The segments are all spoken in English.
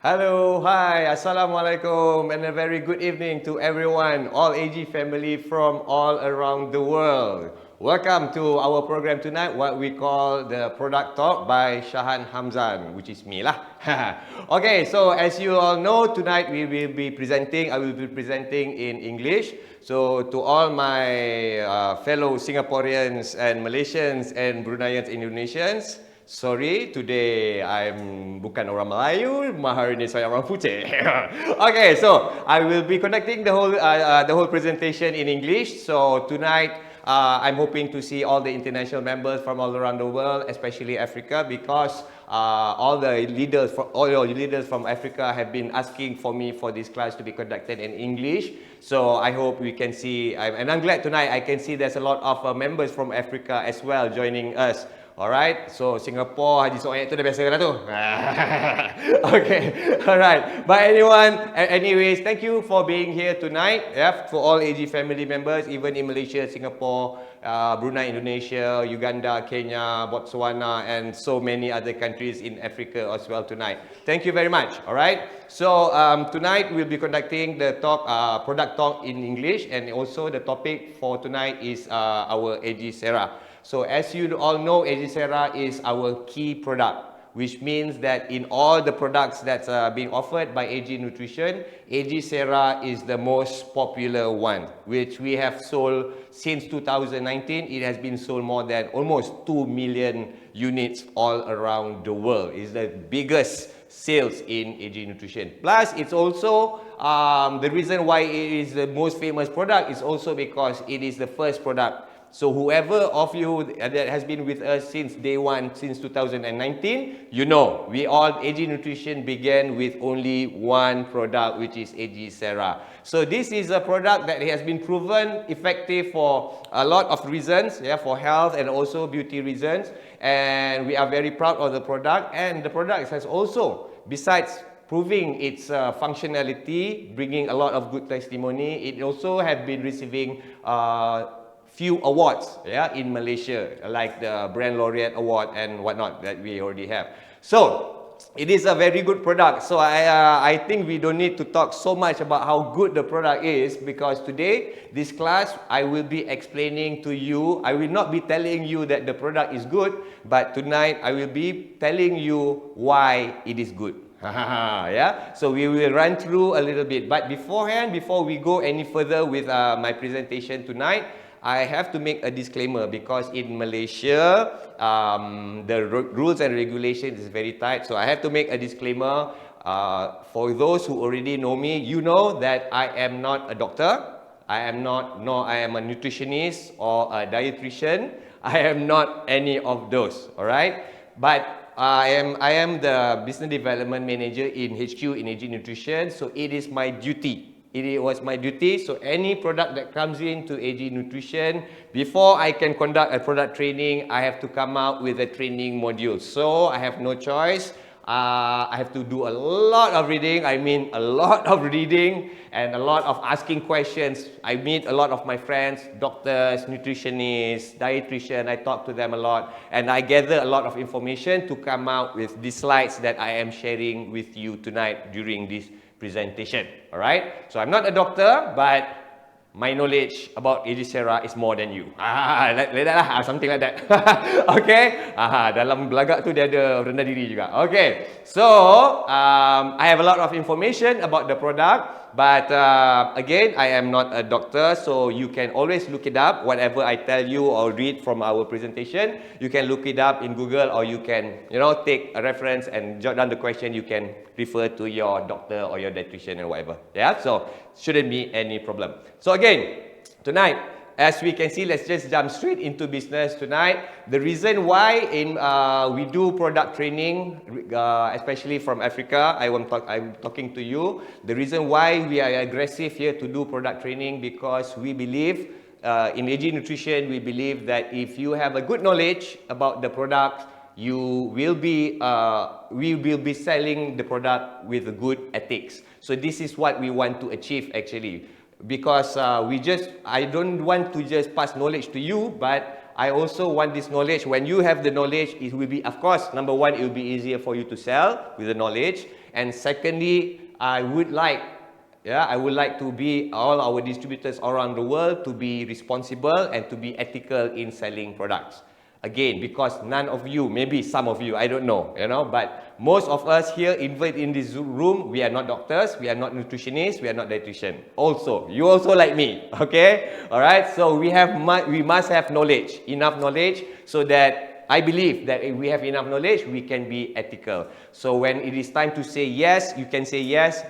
Hello, hi, assalamualaikum, and a very good evening to everyone, all AG family from all around the world. Welcome to our program tonight, what we call the Product Talk by SHAHAN HAMZAN, which is me lah. Okay, so as you all know, tonight I will be presenting in English. So to all my fellow Singaporeans and Malaysians and Bruneians, Indonesians, sorry, today I'm bukan orang Melayu, mahar ini saya orang putih. Okay, so I will be conducting the whole presentation in English. So tonight, I'm hoping to see all the international members from all around the world, especially Africa, because all your leaders from Africa have been asking for me for this class to be conducted in English. So I hope we can see, and I'm glad tonight I can see there's a lot of members from Africa as well joining us. Alright, so Singapore, Haji Soek tu dah biasa lah tu. Okay, alright. But anyways, thank you for being here tonight. Yeah, for all AG family members, even in Malaysia, Singapore, Brunei, Indonesia, Uganda, Kenya, Botswana, and so many other countries in Africa as well tonight. Thank you very much. Alright, so tonight we'll be conducting the product talk in English, and also the topic for tonight is our agcera. So as you all know, agcera is our key product, which means that in all the products that's being offered by AG Nutrition, agcera is the most popular one, which we have sold since 2019. It has been sold more than almost 2 million units all around the world. It's the biggest sales in AG Nutrition. Plus, it's also the reason why it is the most famous product is also because it is the first product. So whoever of you that has been with us since day one, since 2019, you know, we all, AG Nutrition began with only one product, which is agcera. So this is a product that has been proven effective for a lot of reasons, yeah, for health and also beauty reasons. And we are very proud of the product. And the product has also, besides proving its functionality, bringing a lot of good testimony, it also has been receiving few awards, yeah, in Malaysia, like the Brand Laureate Award and whatnot that we already have. So it is a very good product. So I think we don't need to talk so much about how good the product is, because today, this class, I will be explaining to you. I will not be telling you that the product is good, but tonight I will be telling you why it is good. Yeah, so we will run through a little bit. But beforehand, before we go any further with my presentation tonight, I have to make a disclaimer, because in Malaysia, the rules and regulations is very tight. So I have to make a disclaimer. For those who already know me, you know that I am not a doctor. I am a nutritionist or a dietitian. I am not any of those, all right? But I am the business development manager in HQ in AG Nutrition. So it is my duty. It was my duty. So any product that comes into AG Nutrition, before I can conduct a product training, I have to come out with a training module. So I have no choice. I have to do a lot of reading. I mean a lot of reading and a lot of asking questions. I meet a lot of my friends, doctors, nutritionists, dietitians. I talk to them a lot, and I gather a lot of information to come out with these slides that I am sharing with you tonight during this presentation. All right, so I'm not a doctor, but my knowledge about agcera is more than you. Like that lah, something like that. Okay, dalam belagak tu dia ada rendah diri juga. Okay, so I have a lot of information about the product, but again, I am not a doctor, so you can always look it up. Whatever I tell you or read from our presentation, you can look it up in Google, or you can, take a reference and jot down the question. You can refer to your doctor or your dietitian and whatever. Yeah, so shouldn't be any problem. So again, tonight, as we can see, let's just jump straight into business tonight. The reason why we do product training, especially from Africa, I'm talking to you. The reason why we are aggressive here to do product training, because we believe in AG Nutrition, we believe that if you have a good knowledge about the product, we will be selling the product with good ethics. So this is what we want to achieve actually, because I don't want to just pass knowledge to you, but I also want this knowledge. When you have the knowledge, it will be, of course, number one, it will be easier for you to sell with the knowledge. And secondly, I would like to be all our distributors around the world to be responsible and to be ethical in selling products. Again, because none of you, maybe some of you, I don't know, but most of us here in this room, we are not doctors, we are not nutritionists, we are not dietitians. Also, you also like me, okay? All right, so we must have knowledge, enough knowledge, so that I believe that if we have enough knowledge, we can be ethical. So when it is time to say yes, you can say yes,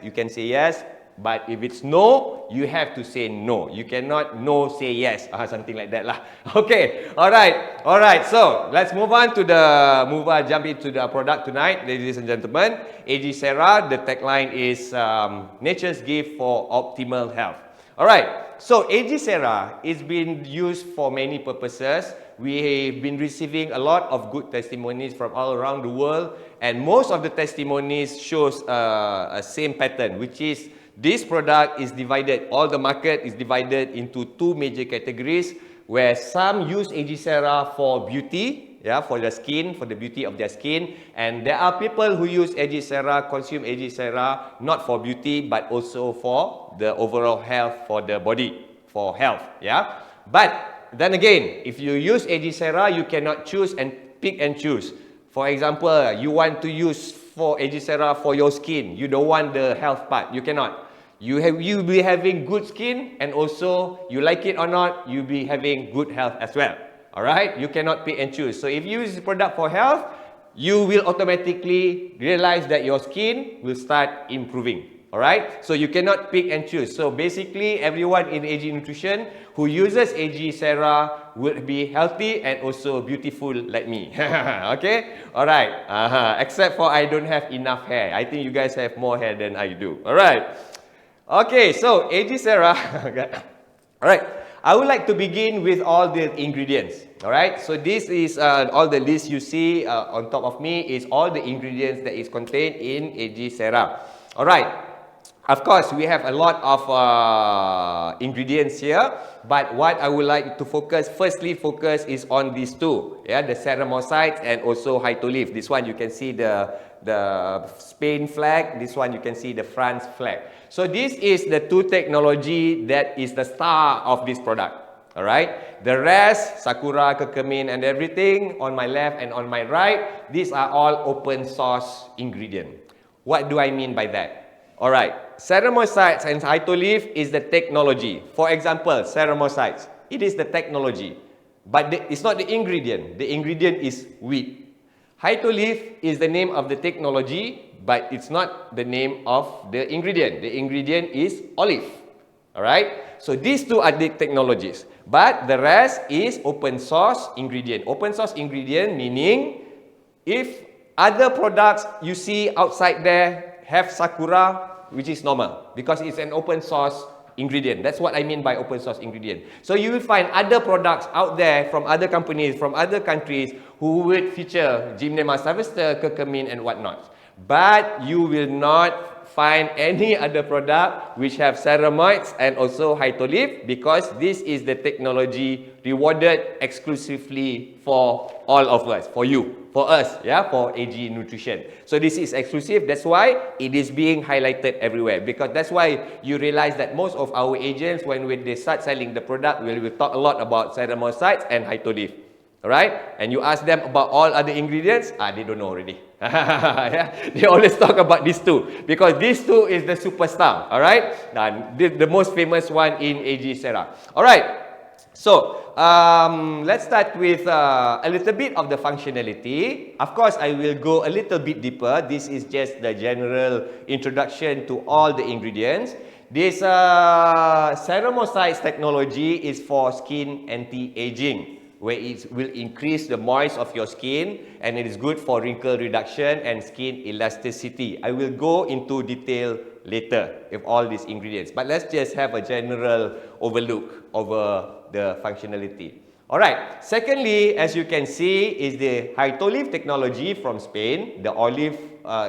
but if it's no, you have to say no. You cannot no say yes, something like that lah. Okay, all right. So let's jump into the product tonight, ladies and gentlemen. Agcera, the tagline is nature's gift for optimal health. All right. So agcera is being used for many purposes. We've been receiving a lot of good testimonies from all around the world, and most of the testimonies shows a same pattern, which is this product is divided, all the market is divided into two major categories, where some use agcera for beauty, for the skin, for the beauty of their skin, and there are people who use agcera, consume agcera not for beauty but also for the overall health for the body, for health, But then again, if you use agcera, you cannot choose and pick and choose. For example, you want to use for agcera for your skin, you don't want the health part, you cannot. You be having good skin, and also you like it or not, you be having good health as well. All right, you cannot pick and choose. So if you use the product for health, you will automatically realize that your skin will start improving. All right, so you cannot pick and choose. So basically, everyone in AG Nutrition who uses agcera will be healthy and also beautiful like me. Okay, all right. Except for I don't have enough hair. I think you guys have more hair than I do. All right. Okay, so agcera. All right, I would like to begin with all the ingredients. All right, so this is all the list you see on top of me is all the ingredients that is contained in agcera. All right. Of course, we have a lot of ingredients here, but what I would like to focus is on these two, the Ceramosides and also Hytolive. This one you can see the Spain flag, this one you can see the France flag. So this is the two technology that is the star of this product. All right, the rest, Sakura, Cumin and everything on my left and on my right, these are all open source ingredient. What do I mean by that? All right, Ceramosides and Hytolive is the technology. For example, Ceramosides, it is the technology, but it's not the ingredient. The ingredient is wheat. Hytolive is the name of the technology, but it's not the name of the ingredient. The ingredient is olive. All right, so these two are the technologies, but the rest is open source ingredient. Open source ingredient meaning if other products you see outside there have Sakura, which is normal because it's an open source ingredient. That's what I mean by open source ingredient. So you will find other products out there from other companies, from other countries who would feature Gemma, Cumin and whatnot. But you will not find any other product which have ceramides and also Hytolive because this is the technology rewarded exclusively for all of us, for you, for us, for AG Nutrition. So this is exclusive. That's why it is being highlighted everywhere because that's why you realize that most of our agents, when they start selling the product, will talk a lot about Ceramosides and Hytolive. Alright, and you ask them about all other ingredients, they don't know already. They always talk about these two because these two is the superstar. Alright, the most famous one in agcera. Alright, so let's start with a little bit of the functionality. Of course, I will go a little bit deeper. This is just the general introduction to all the ingredients. This Ceramosides technology is for skin anti-aging, where it will increase the moisture of your skin and it is good for wrinkle reduction and skin elasticity. I will go into detail later with all these ingredients, but let's just have a general overlook over the functionality. Alright, secondly, as you can see, is the Hytolive technology from Spain, the olive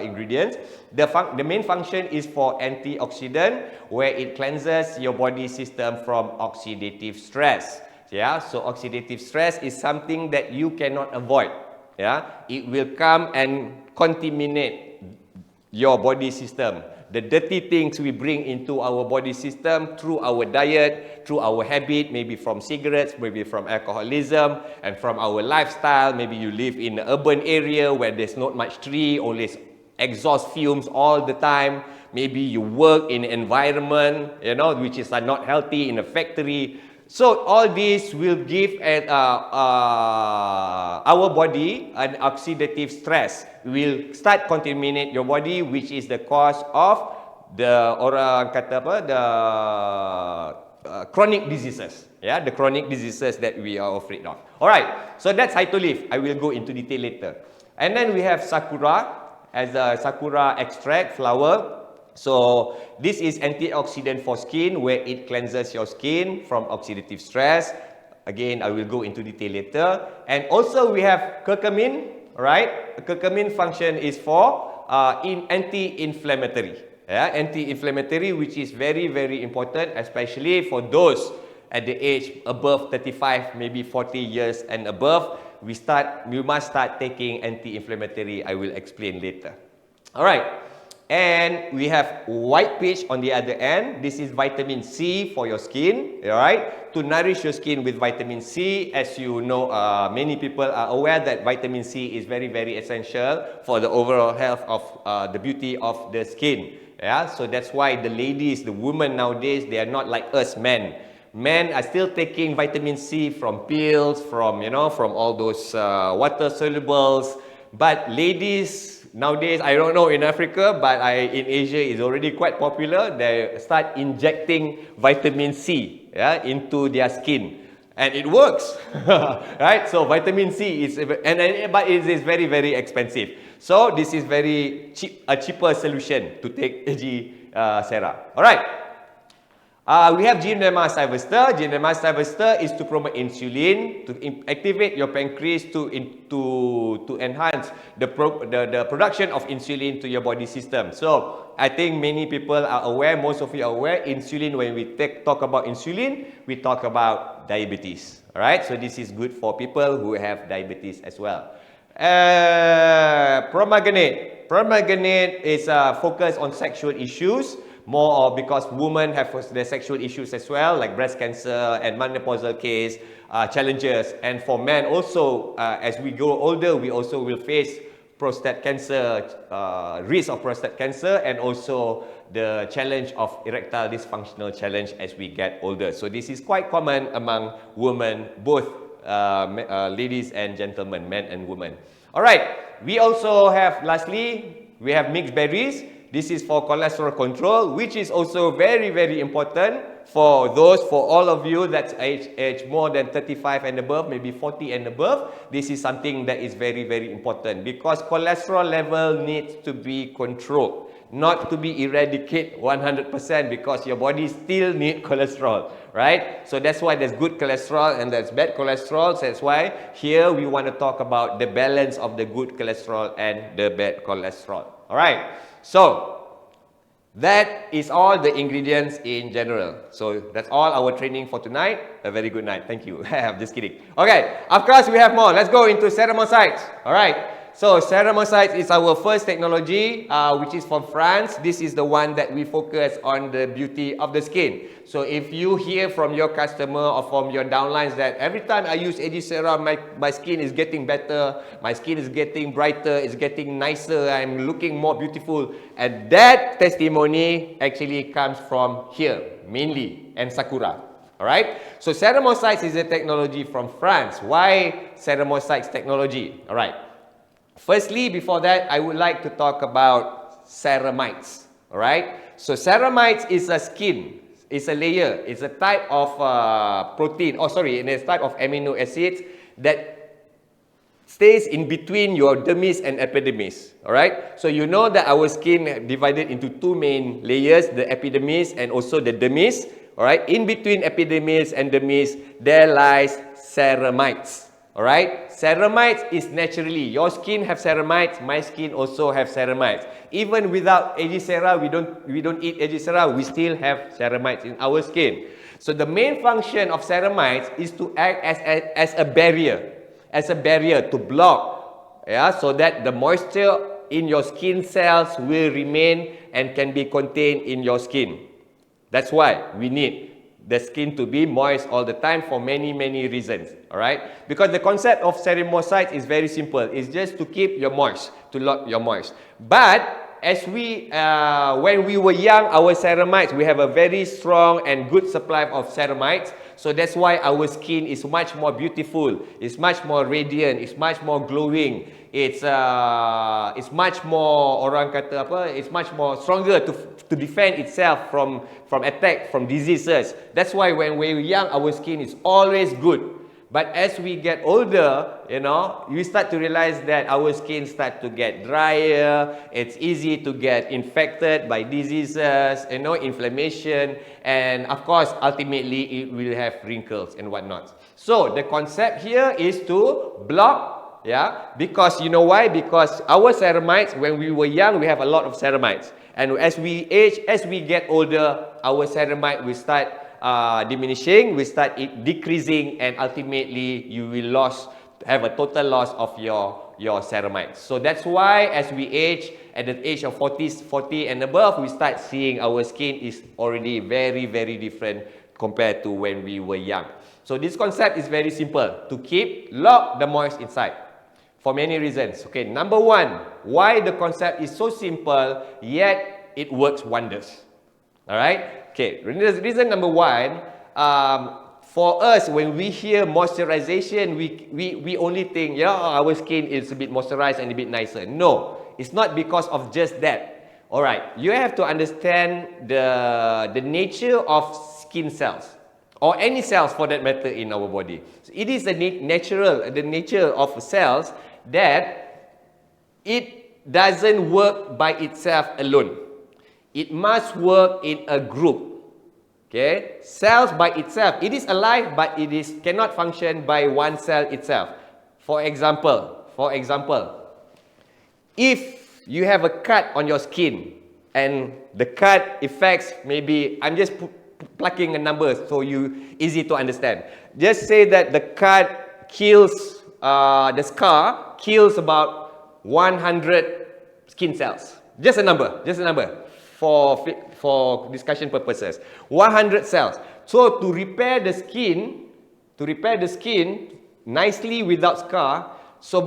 ingredients. The main function is for antioxidant, where it cleanses your body system from oxidative stress. Yeah, so oxidative stress is something that you cannot avoid. Yeah, it will come and contaminate your body system. The dirty things we bring into our body system through our diet, through our habit, maybe from cigarettes, maybe from alcoholism, and from our lifestyle. Maybe you live in an urban area where there's not much tree, always exhaust fumes all the time. Maybe you work in an environment, you know, which is not healthy, in a factory. So all this will give our body an oxidative stress. Will start contaminate your body, which is the cause of the orang kata apa, the chronic diseases. Yeah, the chronic diseases that we are afraid of. Alright, so that's Hytolive. I will go into detail later. And then we have Sakura as a Sakura extract flower. So this is antioxidant for skin, where it cleanses your skin from oxidative stress. Again, I will go into detail later. And also we have curcumin, right? Curcumin function is for anti-inflammatory. Yeah, anti-inflammatory, which is very, very important, especially for those at the age above 35, maybe 40 years and above. We must start taking anti-inflammatory. I will explain later. All right. And we have white peach on the other end. This is vitamin C for your skin, alright? To nourish your skin with vitamin C, as you know, many people are aware that vitamin C is very, very essential for the overall health of the beauty of the skin. Yeah, so that's why the ladies, the women nowadays, they are not like us men. Men are still taking vitamin C from pills, from all those water solubles. But ladies nowadays, I don't know in Africa, but in Asia it's already quite popular. They start injecting vitamin C, yeah, into their skin, and it works, right? So vitamin C is, but it is very, very expensive. So this is very cheap, a cheaper solution to take agcera. All right. We have Gemma Sylvester. Gemma Sylvester is to promote insulin, to activate your pancreas to enhance the production of insulin to your body system. So I think many people are aware, most of you are aware, insulin, when we talk about insulin, we talk about diabetes. Alright, so this is good for people who have diabetes as well. Pomegranate. Pomegranate is focused on sexual issues. More because women have their sexual issues as well, like breast cancer and menopausal case challenges. And for men also, as we grow older, we also will face prostate cancer, risk of prostate cancer, and also the challenge of erectile dysfunctional challenge as we get older. So this is quite common among women, both ladies and gentlemen, men and women. All right, we also have, lastly, we have mixed berries. This is for cholesterol control, which is also very, very important for all of you that's age more than 35 and above, maybe 40 and above. This is something that is very, very important because cholesterol level needs to be controlled, not to be eradicated 100% because your body still needs cholesterol, right? So that's why there's good cholesterol and there's bad cholesterol. So that's why here we want to talk about the balance of the good cholesterol and the bad cholesterol. All right. So that is all the ingredients in general. So that's all our training for tonight. A very good night. Thank you. I'm just kidding. Okay, of course we have more. Let's go into Ceramosides. All right. So Ceramosides is our first technology, which is from France. This is the one that we focus on the beauty of the skin. So if you hear from your customer or from your downlines that every time I use agcera, my skin is getting better, my skin is getting brighter, it's getting nicer, I'm looking more beautiful, and that testimony actually comes from here, mainly, and Sakura. Alright, so Ceramosides is a technology from France. Why Ceramosides technology? Alright. Firstly, before that, I would like to talk about ceramides. Alright, so ceramides is a skin, it's a layer, it's a type of protein, it's a type of amino acids that stays in between your dermis and epidermis. Alright, so you know that our skin divided into two main layers, the epidermis and also the dermis. Alright, in between epidermis and dermis, there lies ceramides. Alright, ceramides is naturally, your skin have ceramides, my skin also have ceramides. Even without agcera, we don't eat agcera, we still have ceramides in our skin. So the main function of ceramides is to act as a barrier to block, so that the moisture in your skin cells will remain and can be contained in your skin. That's why we need the skin to be moist all the time for many reasons, alright? Because the concept of Ceramosides is very simple. It's just to keep your moist, to lock your moist. But as when we were young, our ceramides, we have a very strong and good supply of ceramides. So that's why our skin is much more beautiful, it's much more radiant, it's much more glowing. It's much more, orang kata apa, it's much more stronger to defend itself from attack, from diseases. That's why when we're young, our skin is always good. But as we get older, we start to realize that our skin start to get drier, it's easy to get infected by diseases, inflammation, and of course, ultimately, it will have wrinkles and whatnot. So, the concept here is to block, because you know why? Because our ceramides, when we were young, we have a lot of ceramides. And as we age, as we get older, our ceramide will start diminishing, will start decreasing, and ultimately you will have a total loss of your ceramides. So that's why as we age, at the age of 40 and above, we start seeing our skin is already very different compared to when we were young. So this concept is very simple, to lock the moist inside. For many reasons. Okay, number one, why the concept is so simple, yet it works wonders. Alright? Okay, reason number one, for us, when we hear moisturization, we only think, our skin is a bit moisturized and a bit nicer. No, it's not because of just that. Alright, you have to understand the nature of skin cells, or any cells for that matter in our body. So it is the nature of cells that it doesn't work by itself alone. It must work in a group. Okay? Cells by itself, it is alive, but it cannot function by one cell itself. For example, if you have a cut on your skin, and the cut affects, maybe, I'm just plucking a number so easy to understand. Just say that the cut kills, the scar kills about 100 skin cells. Just a number for discussion purposes. 100 cells. So to repair the skin nicely without scar, so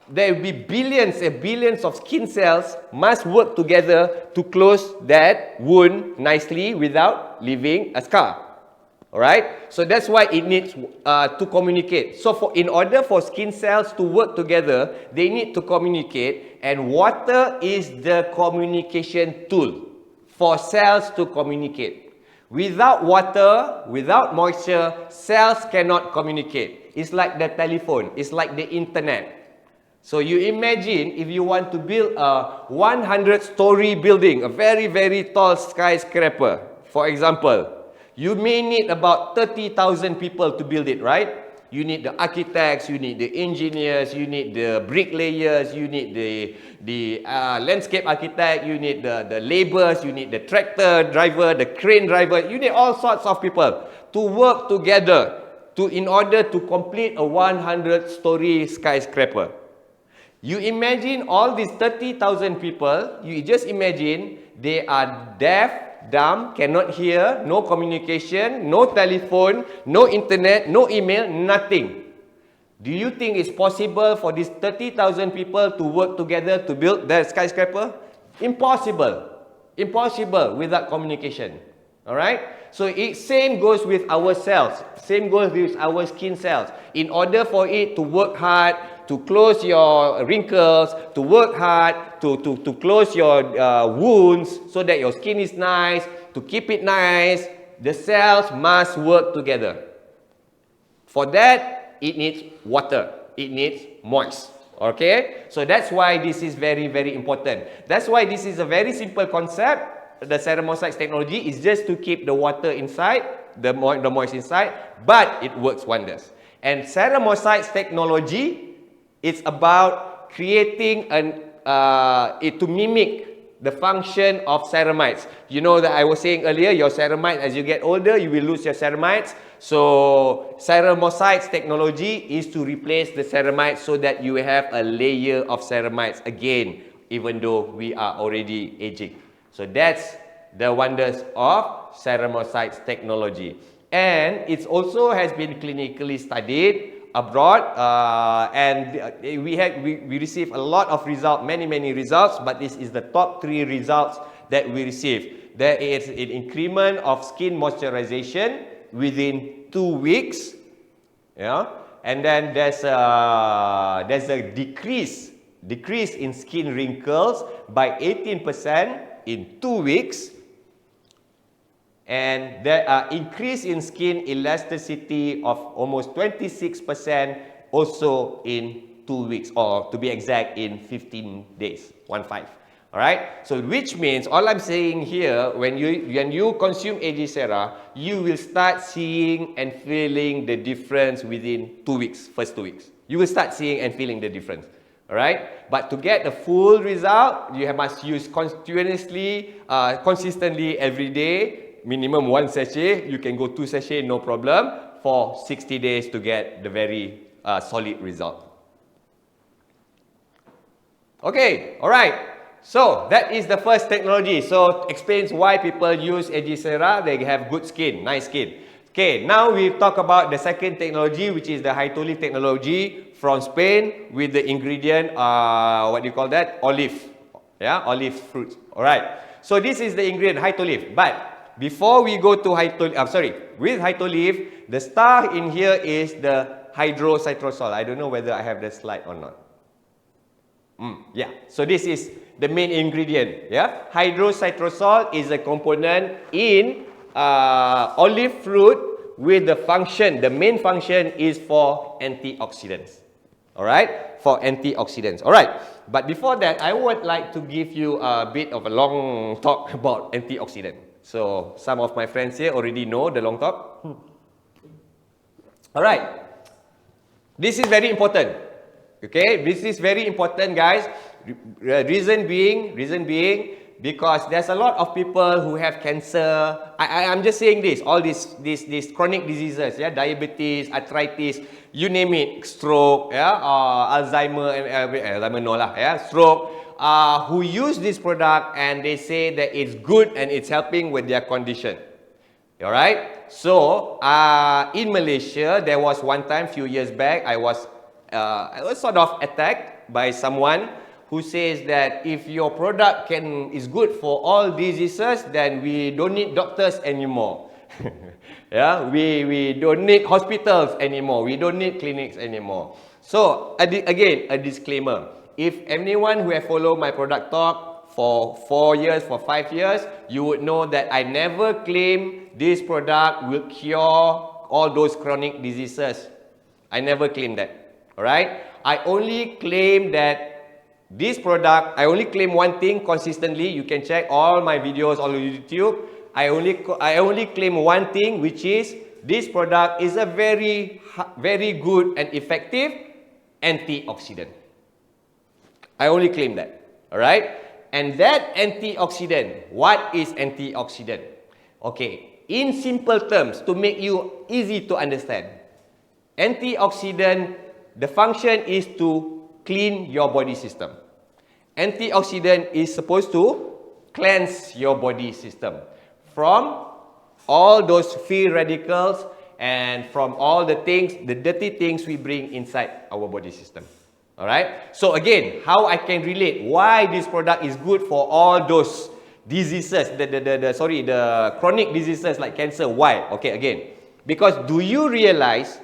there will be billions and billions of skin cells must work together to close that wound nicely without leaving a scar. Alright? So that's why it needs to communicate. So in order for skin cells to work together, they need to communicate, and water is the communication tool for cells to communicate. Without water, without moisture, cells cannot communicate. It's like the telephone, it's like the internet. So you imagine if you want to build a 100-story building, a very tall skyscraper, for example, you may need about 30,000 people to build it, right? You need the architects, you need the engineers, you need the bricklayers, you need the landscape architect, you need the laborers, you need the tractor driver, the crane driver, you need all sorts of people to work together in order to complete a 100-story skyscraper. You imagine all these 30,000 people, you just imagine they are deaf, dumb, cannot hear, no communication, no telephone, no internet, no email, nothing. Do you think it's possible for these 30,000 people to work together to build the skyscraper? Impossible. Impossible without communication. Alright? So same goes with our cells. Same goes with our skin cells. In order for it to work hard, to close your wrinkles, to work hard, to close your wounds so that your skin is nice, to keep it nice, the cells must work together. For that, it needs water. It needs moist. Okay? So that's why this is very important. That's why this is a very simple concept. The Ceramosides technology is just to keep the water inside, the moist inside, but it works wonders. And Ceramosides technology, it's about creating it to mimic the function of ceramides. You know that I was saying earlier, your ceramides, as you get older, you will lose your ceramides. So Ceramosides technology is to replace the ceramides so that you have a layer of ceramides again, even though we are already aging. So that's the wonders of Ceramosides technology. And it also has been clinically studied abroad, and we received a lot of results, many results, but this is the top 3 results that we received. There is an increment of skin moisturization within 2 weeks, yeah, and then there's a decrease in skin wrinkles by 18% in 2 weeks. And there are increase in skin elasticity of almost 26% also in 2 weeks, or to be exact, in 15 days, 15. All right. So which means all I'm saying here, when you consume agcera, you will start seeing and feeling the difference within 2 weeks, first 2 weeks. You will start seeing and feeling the difference. All right. But to get the full result, you must use consistently every day. Minimum 1 sachet, you can go 2 sachets, no problem, for 60 days to get the very solid result. Okay, alright. So that is the first technology. So explains why people use agcera. They have good skin, nice skin. Okay, now we talk about the second technology, which is the Hytolive technology from Spain with the ingredient, what do you call that? Olive. Yeah, olive fruits. Alright. So this is the ingredient, Hytolive. But before we go to with Hytolive, the star in here is the hydrocitrosol. I don't know whether I have the slide or not. Yeah, so this is the main ingredient. Yeah, hydrocitrosol is a component in olive fruit with the function. The main function is for antioxidants. All right, for antioxidants. All right, but before that, I would like to give you a bit of a long talk about antioxidant. So some of my friends here already know the long talk. All right, this is very important. Okay, this is very important, guys. Reason being, because there's a lot of people who have cancer. I'm just saying this, all these chronic diseases, yeah, diabetes, arthritis, you name it, stroke, yeah, Alzheimer, Alzheimer no lah, yeah, stroke. Who use this product and they say that it's good and it's helping with their condition. All right. So in Malaysia, there was one time, few years back, I was sort of attacked by someone who says that if your product is good for all diseases, then we don't need doctors anymore. Yeah, we don't need hospitals anymore. We don't need clinics anymore. So again, a disclaimer. If anyone who has followed my product talk for 4 years, for 5 years, you would know that I never claim this product will cure all those chronic diseases. I never claim that. Alright? I only claim that this product, I only claim one thing consistently. You can check all my videos on YouTube. I only claim one thing, which is this product is a very good and effective antioxidant. I only claim that. Alright? And that antioxidant, what is antioxidant? Okay, in simple terms, to make you easy to understand, antioxidant, the function is to clean your body system. Antioxidant is supposed to cleanse your body system from all those free radicals and from all the things, the dirty things we bring inside our body system. Alright, so again, how I can relate why this product is good for all those diseases, the chronic diseases like cancer. Why? Okay, again, because do you realize,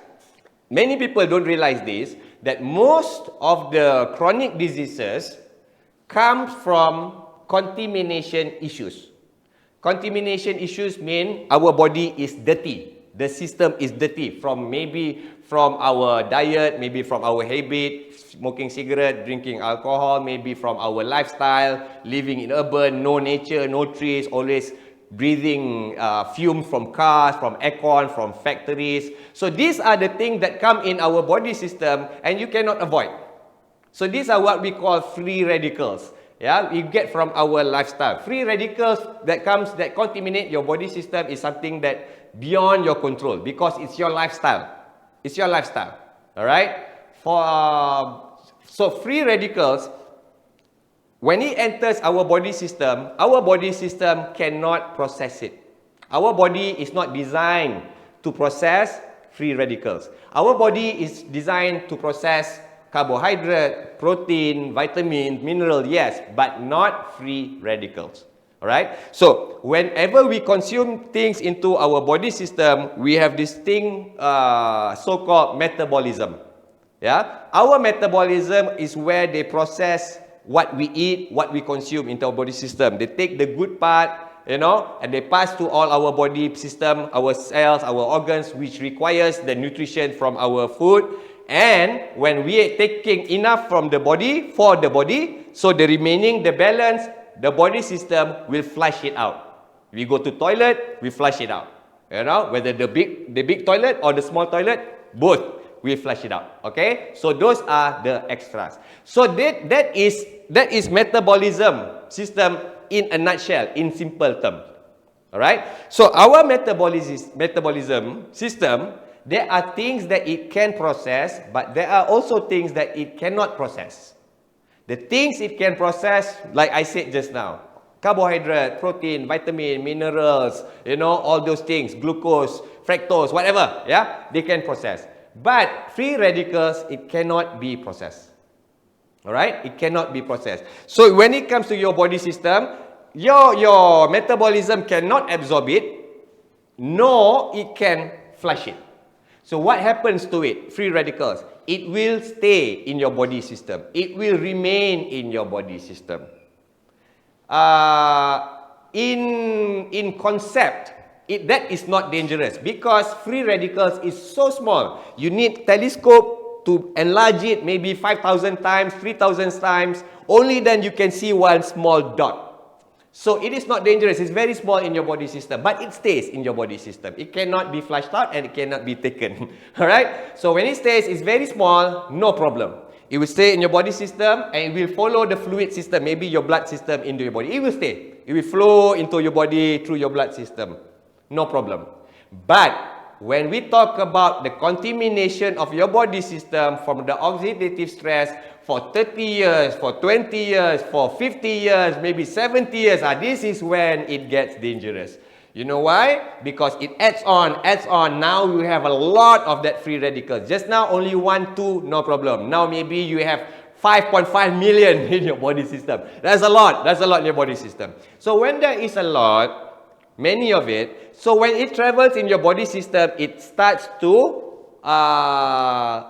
many people don't realize this, that most of the chronic diseases come from contamination issues. Contamination issues mean our body is dirty. The system is dirty maybe from our diet, maybe from our habit, smoking cigarette, drinking alcohol, maybe from our lifestyle, living in urban, no nature, no trees, always breathing fumes from cars, from aircon, from factories. So these are the things that come in our body system and you cannot avoid. So these are what we call free radicals. Yeah, we get from our lifestyle. Free radicals that contaminate your body system is something that beyond your control because it's your lifestyle. It's your lifestyle. All right. So free radicals, when it enters our body system cannot process it. Our body is not designed to process free radicals. Our body is designed to process carbohydrate, protein, vitamin, mineral, yes, but not free radicals. Alright? So, whenever we consume things into our body system, we have this thing so-called metabolism. Yeah? Our metabolism is where they process what we eat, what we consume into our body system. They take the good part, you know, and they pass to all our body system, our cells, our organs, which requires the nutrition from our food. And when we are taking enough from the body, for the body, so the remaining, the balance, the body system will flush it out. We go to toilet, we flush it out. You know, whether the big toilet or the small toilet, both, we flush it out. Okay? So those are the extras. So that is metabolism system in a nutshell, in simple terms. Alright? So our metabolism system, there are things that it can process, but there are also things that it cannot process. The things it can process, like I said just now, carbohydrate, protein, vitamin, minerals, you know, all those things, glucose, fructose, whatever, yeah, they can process. But free radicals, it cannot be processed. Alright? It cannot be processed. So when it comes to your body system, your metabolism cannot absorb it, nor it can flush it. So what happens to it? Free radicals. It will stay in your body system. It will remain in your body system. In concept, that is not dangerous because free radicals is so small. You need telescope to enlarge it maybe 5,000 times, 3,000 times. Only then you can see one small dot. So it is not dangerous. It's very small in your body system, but it stays in your body system. It cannot be flushed out and it cannot be taken. Alright? So when it stays, it's very small, no problem. It will stay in your body system and it will follow the fluid system, maybe your blood system into your body. It will stay. It will flow into your body through your blood system. No problem. But when we talk about the contamination of your body system from the oxidative stress for 30 years, for 20 years, for 50 years, maybe 70 years, this is when it gets dangerous. You know why? Because it adds on. Now you have a lot of that free radicals. Just now only 1, 2, no problem. Now maybe you have 5.5 million in your body system. That's a lot. That's a lot in your body system. So when there is a lot, many of it, so when it travels in your body system, it starts to bang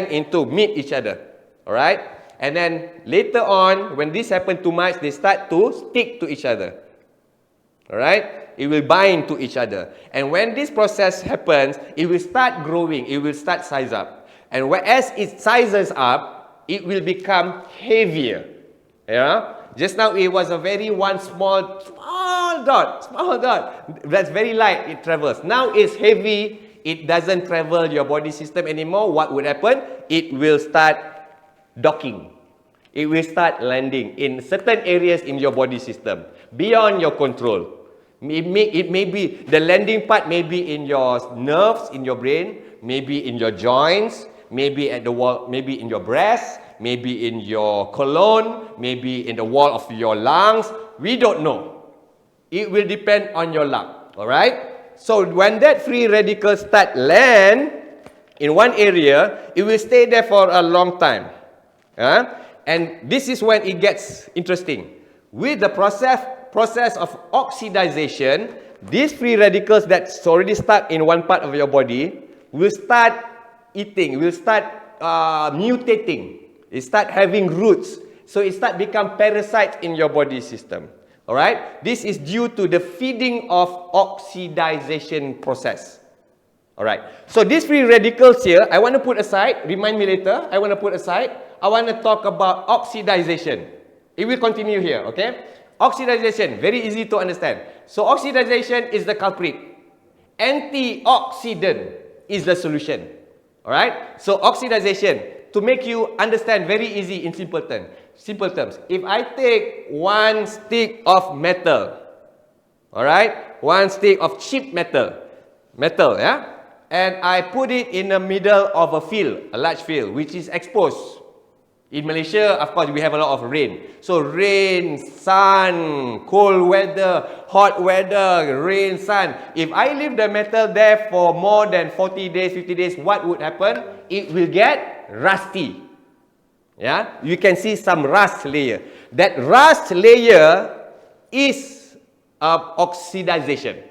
into, meet each other. Alright? And then later on, when this happens too much, they start to stick to each other. Alright? It will bind to each other. And when this process happens, it will start growing. It will start size up. And as it sizes up, it will become heavier. Yeah? Just now it was a very small dot. That's very light, it travels. Now it's heavy, it doesn't travel your body system anymore. What would happen? It will start docking. It will start landing in certain areas in your body system, beyond your control. It may be, the landing part may be in your nerves, in your brain, maybe in your joints, maybe at the wall, maybe in your breast, maybe in your colon, maybe in the wall of your lungs. We don't know. It will depend on your luck. Alright? So when that free radicals start land in one area, it will stay there for a long time. And this is when it gets interesting. With the process of oxidization, these free radicals that's already stuck in one part of your body will start eating, will start mutating. It start having roots. So it start become parasites in your body system. Alright? This is due to the feeding of oxidization process. Alright. So these free radicals here, I want to put aside, remind me later, I want to put aside. I want to talk about oxidization. It will continue here, okay? Oxidization, very easy to understand. So oxidization is the culprit. Antioxidant is the solution. Alright? So oxidization, to make you understand very easy in simple terms. If I take one stick of metal, alright, one stick of cheap metal, yeah, and I put it in the middle of a field, a large field, which is exposed. In Malaysia, of course, we have a lot of rain. So rain, sun, cold weather, hot weather, rain, sun. If I leave the metal there for more than 40 days, 50 days, what would happen? It will get rusty. Yeah, you can see some rust layer. That rust layer is oxidization.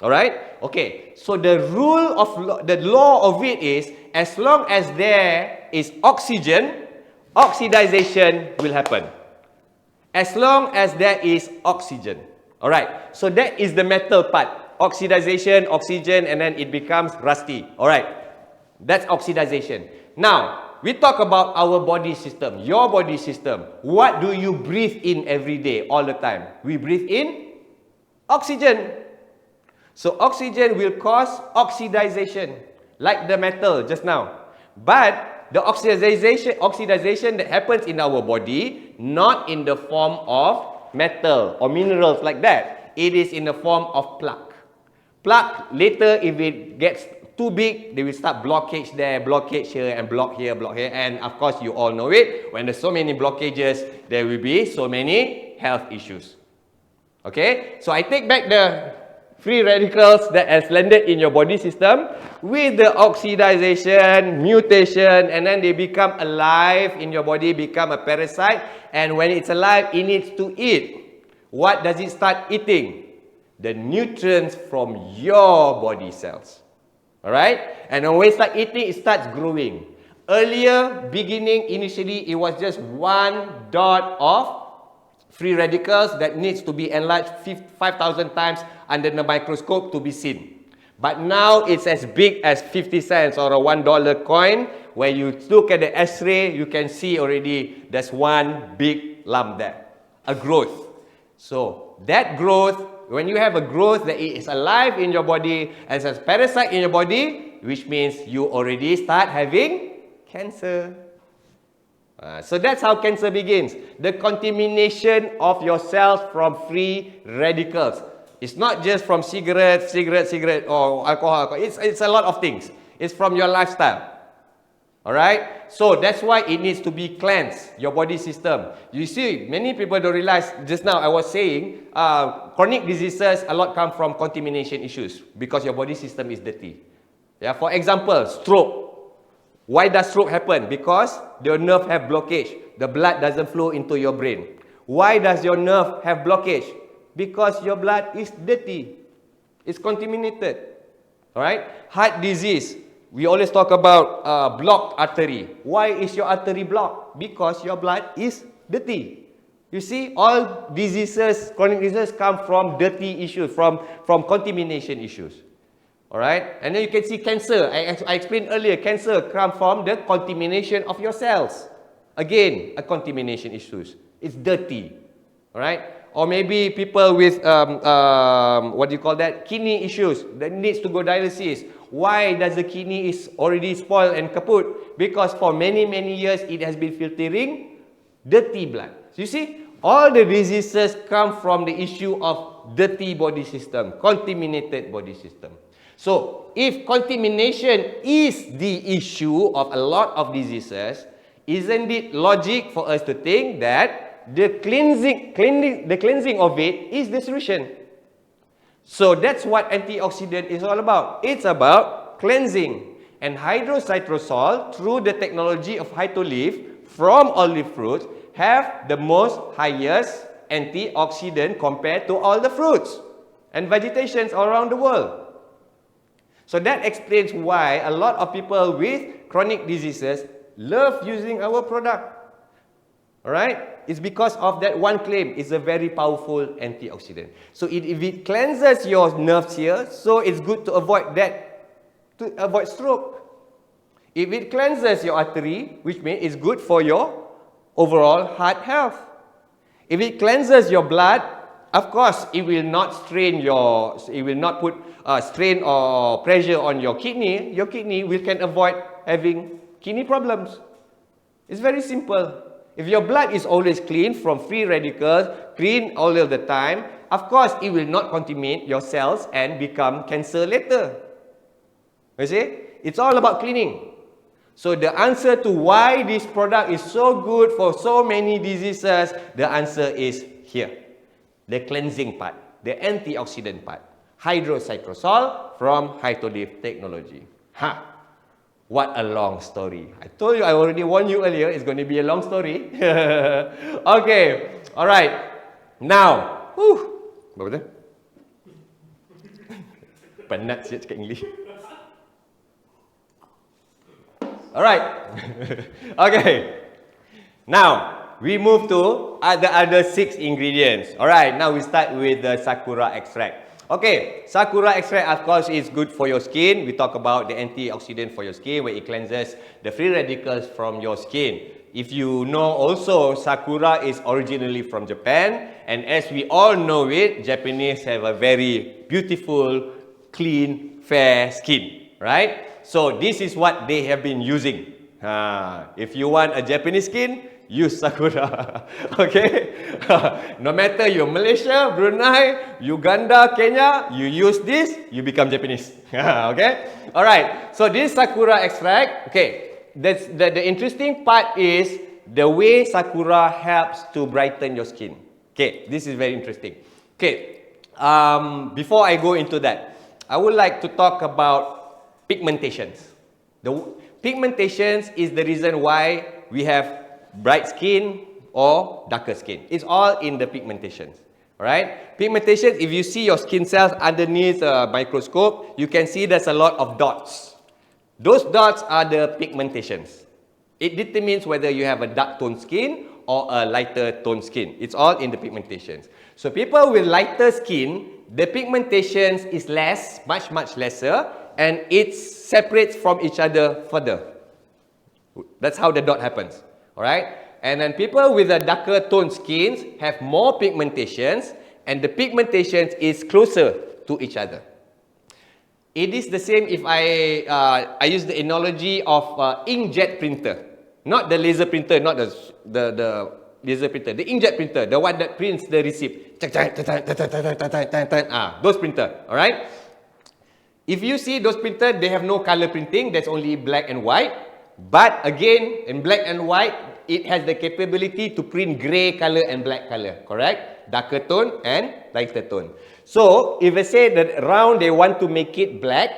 Alright? Okay. So the rule of the law of it is, as long as there is oxygen, oxidization will happen. As long as there is oxygen. Alright. So that is the metal part. Oxidization, oxygen, and then it becomes rusty. Alright. That's oxidization. Now, we talk about our body system, your body system. What do you breathe in every day, all the time? We breathe in oxygen. So oxygen will cause oxidization, like the metal just now. But the oxidization that happens in our body, not in the form of metal or minerals like that. It is in the form of plaque. Plaque, later if it gets too big, they will start blockage there, blockage here, and block here, and of course you all know it, when there's so many blockages, there will be so many health issues. Okay, so I take back the free radicals that has landed in your body system with the oxidization, mutation, and then they become alive in your body, become a parasite, and when it's alive, it needs to eat. What does it start eating? The nutrients from your body cells. Alright? And when it starts eating, it starts growing. Earlier, initially, it was just one dot of free radicals that needs to be enlarged 5,000 times under the microscope to be seen. But now it's as big as 50 cents or a $1 coin. Where you look at the X-ray, you can see already there's one big lump there. A growth. So that growth, when you have a growth that is alive in your body as a parasite in your body, which means you already start having cancer. So that's how cancer begins. The contamination of your cells from free radicals. It's not just from cigarette or alcohol. It's a lot of things. It's from your lifestyle. Alright? So that's why it needs to be cleansed, your body system. You see, many people don't realize, just now I was saying, chronic diseases, a lot come from contamination issues because your body system is dirty. Yeah, for example, stroke. Why does stroke happen? Because your nerve have blockage. The blood doesn't flow into your brain. Why does your nerve have blockage? Because your blood is dirty. It's contaminated. Alright? Heart disease. We always talk about blocked artery. Why is your artery blocked? Because your blood is dirty. You see, all diseases, chronic diseases come from dirty issues, from contamination issues. Alright? And then you can see cancer. I explained earlier, cancer comes from the contamination of your cells. Again, a contamination issues. It's dirty. Alright? Or maybe people with, what do you call that? Kidney issues that needs to go dialysis. Why does the kidney is already spoiled and kaput? Because for many, many years, it has been filtering dirty blood. So you see, all the diseases come from the issue of dirty body system, contaminated body system. So, if contamination is the issue of a lot of diseases, isn't it logic for us to think that the cleansing of it is the solution? So that's what antioxidant is all about. It's about cleansing. And hydrocytosol, through the technology of Hytolive from olive fruits, have the most highest antioxidant compared to all the fruits and vegetations all around the world. So that explains why a lot of people with chronic diseases love using our product. Alright? It's because of that one claim. It's a very powerful antioxidant. So if it cleanses your nerves here, so it's good to avoid that, to avoid stroke. If it cleanses your artery, which means it's good for your overall heart health. If it cleanses your blood, of course, it will not it will not put strain or pressure on your kidney. Your kidney can avoid having kidney problems. It's very simple. If your blood is always clean from free radicals, clean all of the time, of course, it will not contaminate your cells and become cancer later. You see? It's all about cleaning. So the answer to why this product is so good for so many diseases, the answer is here. The cleansing part, the antioxidant part. Hydrocyclosol from Hytolive technology. What a long story. I told you, I already warned you earlier, it's going to be a long story. Okay, alright. Now, apa tu? Penat sikit cakap English. Alright. Okay. Now, we move to the other 6 ingredients. Alright, now we start with the Sakura extract. Okay, Sakura extract of course is good for your skin. We talk about the antioxidant for your skin where it cleanses the free radicals from your skin. If you know also, Sakura is originally from Japan, and as we all know it, Japanese have a very beautiful, clean, fair skin, right? So this is what they have been using. If you want a Japanese skin, use Sakura. Okay? No matter you're Malaysia, Brunei, Uganda, Kenya, you use this, you become Japanese. Okay? Alright, so this Sakura extract, okay, the interesting part is the way Sakura helps to brighten your skin. Okay, this is very interesting. Okay, before I go into that, I would like to talk about pigmentations. The pigmentations is the reason why we have bright skin or darker skin. It's all in the pigmentations. Alright? Pigmentations, if you see your skin cells underneath a microscope, you can see there's a lot of dots. Those dots are the pigmentations. It determines whether you have a dark toned skin or a lighter toned skin. It's all in the pigmentations. So people with lighter skin, the pigmentations is much lesser, and it separates from each other further. That's how the dot happens. Alright? And then people with a darker toned skins have more pigmentations, and the pigmentations is closer to each other. It is the same if I use the analogy of inkjet printer. Not the laser printer, not the laser printer. The inkjet printer, the one that prints the receipt. Those printer, alright? If you see those printer, they have no color printing, that's only black and white. But again, in black and white, it has the capability to print grey color and black color, correct? Darker tone and lighter tone. So, if I say that round they want to make it black,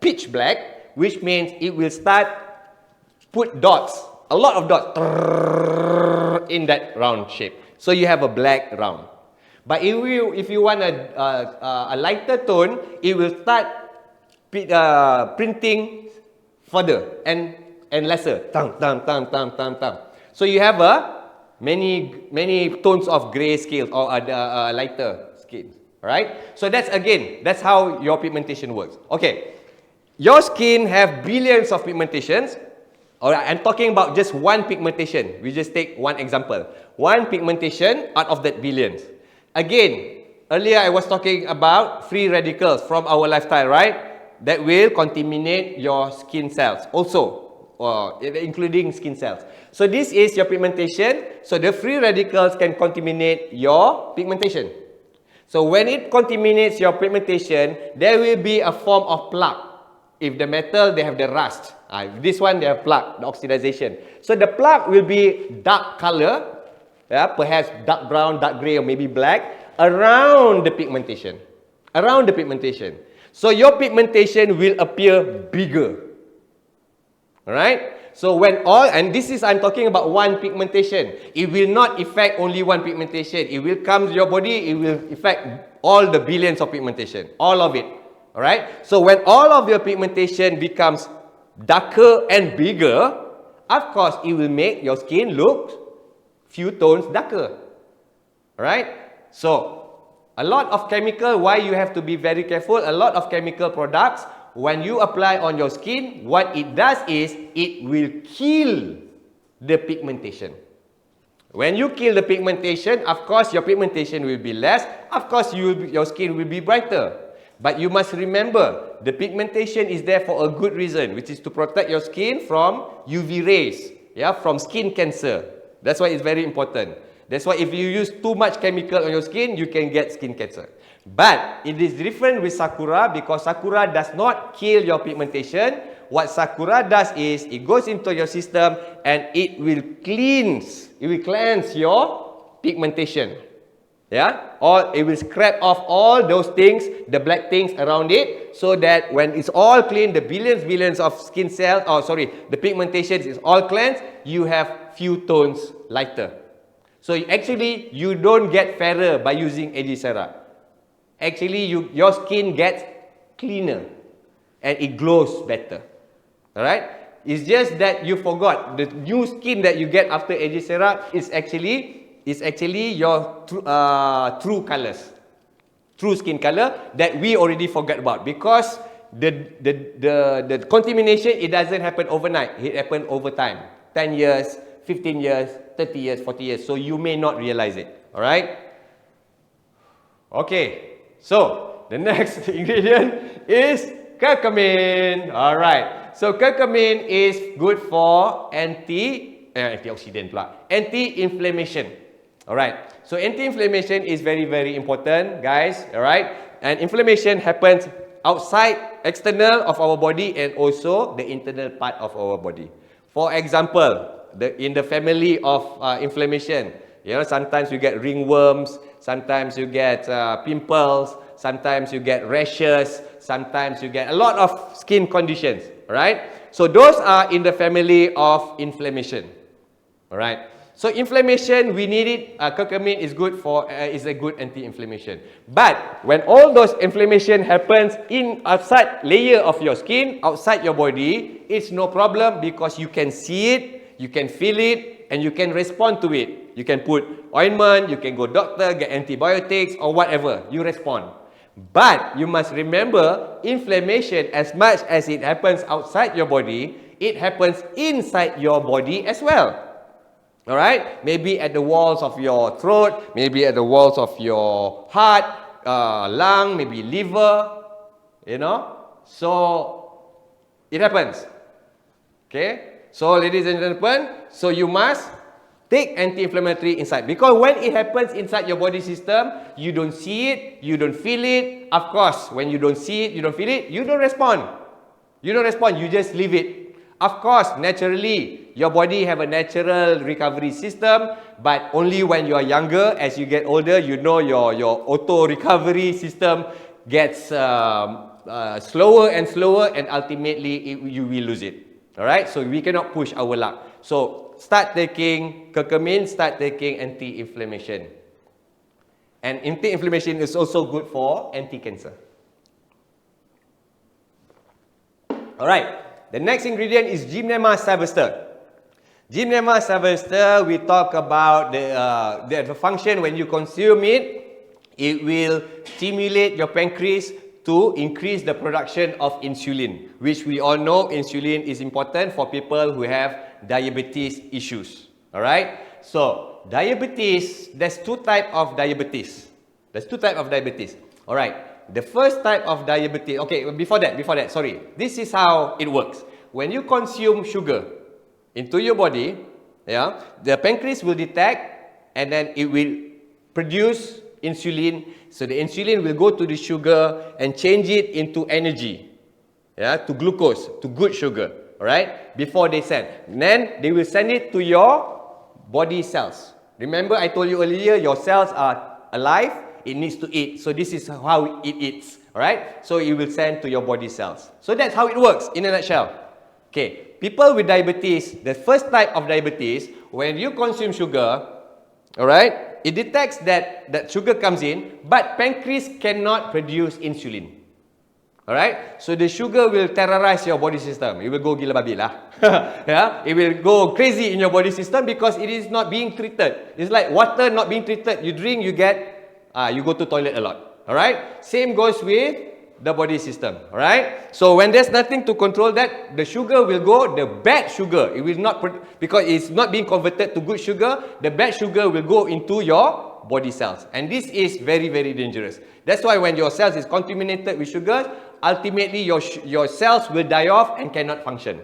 pitch black, which means it will start put dots, a lot of dots in that round shape. So you have a black round. But if you want a lighter tone, it will start printing further and lesser. So you have many tones of grey scales or lighter skin. Right? So that's how your pigmentation works. Okay. Your skin have billions of pigmentations. Alright, I'm talking about just one pigmentation. We just take one example. One pigmentation out of that billions. Again, earlier I was talking about free radicals from our lifestyle, right? That will contaminate your skin cells also, including skin cells. So this is your pigmentation. So the free radicals can contaminate your pigmentation. So when it contaminates your pigmentation, there will be a form of plaque. If the metal, they have the rust. This one, they have plaque, the oxidization. So the plaque will be dark color, perhaps dark brown, dark grey, or maybe black, around the pigmentation. Around the pigmentation. So your pigmentation will appear bigger. Alright? So when and this is, I'm talking about one pigmentation. It will not affect only one pigmentation. It will come to your body, it will affect all the billions of pigmentation. All of it. Alright? So when all of your pigmentation becomes darker and bigger, of course, it will make your skin look few tones darker. Alright? So, a lot of chemical, why you have to be very careful, a lot of chemical products, when you apply on your skin, what it does is, it will kill the pigmentation. When you kill the pigmentation, of course, your pigmentation will be less. Of course, your skin will be brighter. But you must remember, the pigmentation is there for a good reason, which is to protect your skin from UV rays, yeah, from skin cancer. That's why it's very important. That's why if you use too much chemical on your skin, you can get skin cancer. But it is different with Sakura because Sakura does not kill your pigmentation. What Sakura does is it goes into your system and it will cleanse your pigmentation. Yeah? Or it will scrape off all those things, the black things around it, so that when it's all clean, the billions of skin cells, the pigmentation is all cleansed, you have few tones lighter. So actually, you don't get fairer by using agcera. Actually, your skin gets cleaner and it glows better. Alright? It's just that you forgot the new skin that you get after agcera is actually your true colors, true skin color that we already forgot about because the contamination, it doesn't happen overnight. It happens over time. 10 years, 15 years, 30 years, 40 years. So you may not realize it. Alright? Okay. So the next ingredient is curcumin. Alright. So curcumin is good for antioxidant pula. Anti-inflammation. Alright. So anti-inflammation is very, very important, guys. Alright. And inflammation happens outside, external of our body and also the internal part of our body. For example, in the family of inflammation, you know, sometimes you get ringworms, sometimes you get pimples, sometimes you get rashes, sometimes you get a lot of skin conditions. Alright, so those are in the family of inflammation. Alright, so inflammation, we need it. Curcumin is good for is a good anti-inflammation. But when all those inflammation happens in outside layer of your skin, outside your body, it's no problem because you can see it, you can feel it, and you can respond to it. You can put ointment, you can go doctor, get antibiotics or whatever. You respond. But you must remember, inflammation, as much as it happens outside your body, it happens inside your body as well. Alright? Maybe at the walls of your throat, maybe at the walls of your heart, lung, maybe liver, you know. So, it happens. Okay? So, ladies and gentlemen, so you must take anti-inflammatory inside. Because when it happens inside your body system, you don't see it, you don't feel it. Of course, when you don't see it, you don't feel it, you don't respond. You don't respond, you just leave it. Of course, naturally, your body have a natural recovery system, but only when you are younger. As you get older, you know your auto recovery system gets slower and slower, and ultimately you will lose it. Alright, so we cannot push our luck. So start taking curcumin, start taking anti-inflammation. And anti-inflammation is also good for anti-cancer. Alright, the next ingredient is Gemma sylvester. Gemma sylvester, we talk about the function when you consume it. It will stimulate your pancreas to increase the production of insulin, which we all know insulin is important for people who have diabetes issues. Alright? So, diabetes, there's two types of diabetes. Alright. The first type of diabetes, okay, before that, sorry. This is how it works. When you consume sugar into your body, yeah, the pancreas will detect and then it will produce insulin. So the insulin will go to the sugar and change it into energy, yeah, to glucose, to good sugar, alright, before they send. And then they will send it to your body cells. Remember I told you earlier, your cells are alive, it needs to eat. So this is how it eats, alright. So it will send to your body cells. So that's how it works in a nutshell. Okay, people with diabetes, the first type of diabetes, when you consume sugar, alright, it detects that sugar comes in, but pancreas cannot produce insulin. Alright? So the sugar will terrorize your body system. It will go gila babi lah. Yeah? It will go crazy in your body system because it is not being treated. It's like water not being treated. You drink, you go to toilet a lot. Alright? Same goes with the body system. Alright? So when there's nothing to control that, the sugar will go, the bad sugar, it will not, because it's not being converted to good sugar, the bad sugar will go into your body cells. And this is very, very dangerous. That's why when your cells is contaminated with sugar, ultimately your cells will die off and cannot function.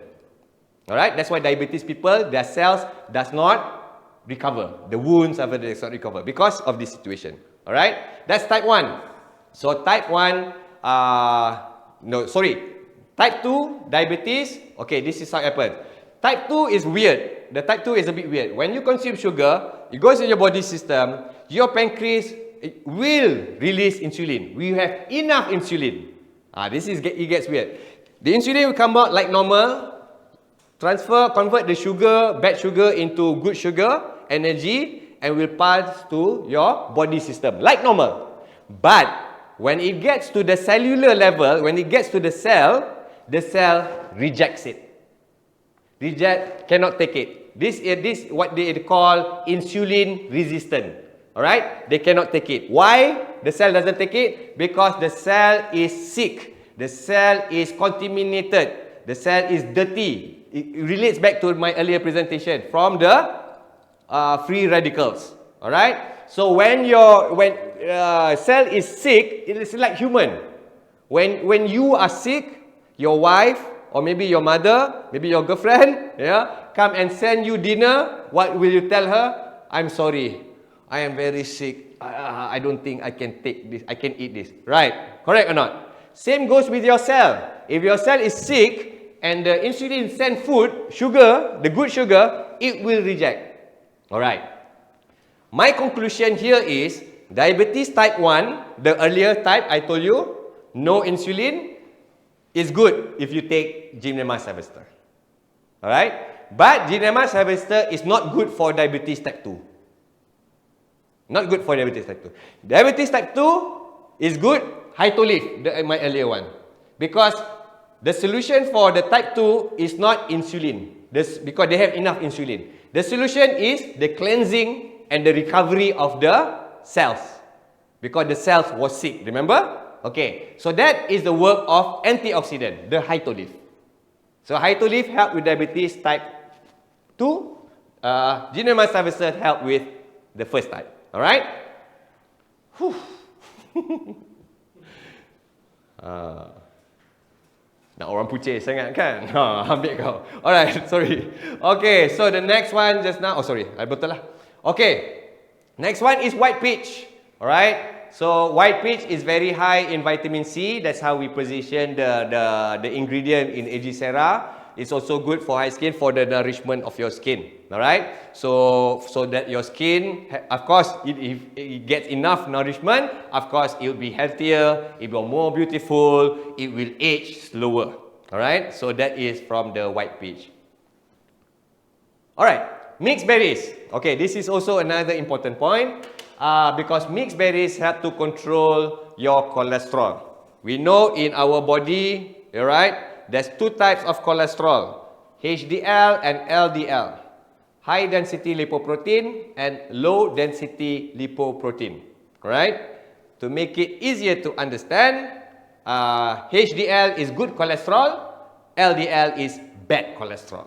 Alright? That's why diabetes people, their cells does not recover. The wounds after they not recover because of this situation. Alright? That's type 1. So type 1, type 2 diabetes. Okay, this is how it happens. Type 2 is weird. The type 2 is a bit weird. When you consume sugar, it goes in your body system, your pancreas will release insulin. We have enough insulin. It gets weird. The insulin will come out like normal, convert the sugar, bad sugar into good sugar, energy, and will pass to your body system like normal. But when it gets to the cellular level, when it gets to the cell rejects it. Cannot take it. This is what they call insulin resistant. Alright? They cannot take it. Why the cell doesn't take it? Because the cell is sick. The cell is contaminated. The cell is dirty. It relates back to my earlier presentation from the free radicals. Alright? So when cell is sick, it is like human. When you are sick, your wife or maybe your mother, maybe your girlfriend, come and send you dinner, what will you tell her? I'm sorry, I am very sick. I don't think I can take this. I can eat this. Right? Correct or not? Same goes with your cell. If your cell is sick and the insulin send food, sugar, the good sugar, it will reject. Alright. My conclusion here is diabetes type 1, the earlier type I told you, no insulin, is good if you take Gemma harvester. Alright? But Gemma harvester is not good for diabetes type 2. Not good for diabetes type 2. Diabetes type 2 is good, Hytolive, my earlier one. Because the solution for the type 2 is not insulin. Because they have enough insulin. The solution is the cleansing and the recovery of the cells. Because the cells was sick, remember? Okay, so that is the work of antioxidant, the Hytolive. So Hytolive help with diabetes type 2. Gemma harvester help with the first type. Alright? Nak orang putih sangat kan? Ambil kau. Alright, sorry. Okay, so the next one just now. Oh, sorry. Betul lah. Okay. Next one is white peach. Alright. So white peach is very high in vitamin C. That's how we position the ingredient in agcera. It's also good for high skin, for the nourishment of your skin. Alright. So that your skin, of course, if it gets enough nourishment, of course, it will be healthier, it will be more beautiful, it will age slower. Alright. So that is from the white peach. Alright. Mixed berries. Okay, this is also another important point. Because mixed berries help to control your cholesterol. We know in our body, alright, there's two types of cholesterol, HDL and LDL. High density lipoprotein and low density lipoprotein. Alright? To make it easier to understand, HDL is good cholesterol, LDL is bad cholesterol.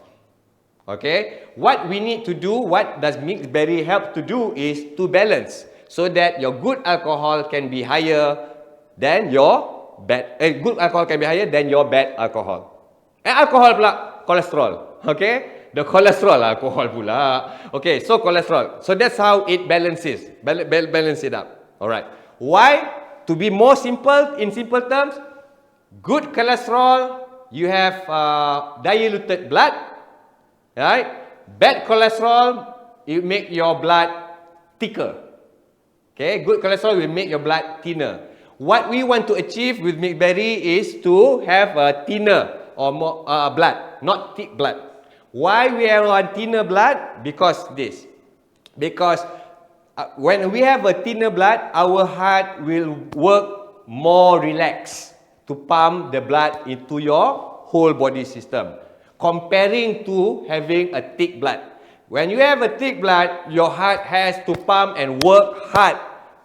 Okay? What we need to do, what does mixed berry help to do is to balance so that your good alcohol can be higher than your good alcohol can be higher than your bad alcohol. Alcohol pula cholesterol. Okay? The cholesterol alcohol pula. Okay, so cholesterol. So that's how it balances. Balance it up. Alright. Why? To be more simple, in simple terms, good cholesterol, you have diluted blood. Right? Bad cholesterol, it make your blood thicker. Okay? Good cholesterol will make your blood thinner. What we want to achieve with mixed berry is to have a thinner or more blood, not thick blood. Why we have a thinner blood? Because this. Because when we have a thinner blood, our heart will work more relaxed to pump the blood into your whole body system. Comparing to having a thick blood. When you have a thick blood, your heart has to pump and work hard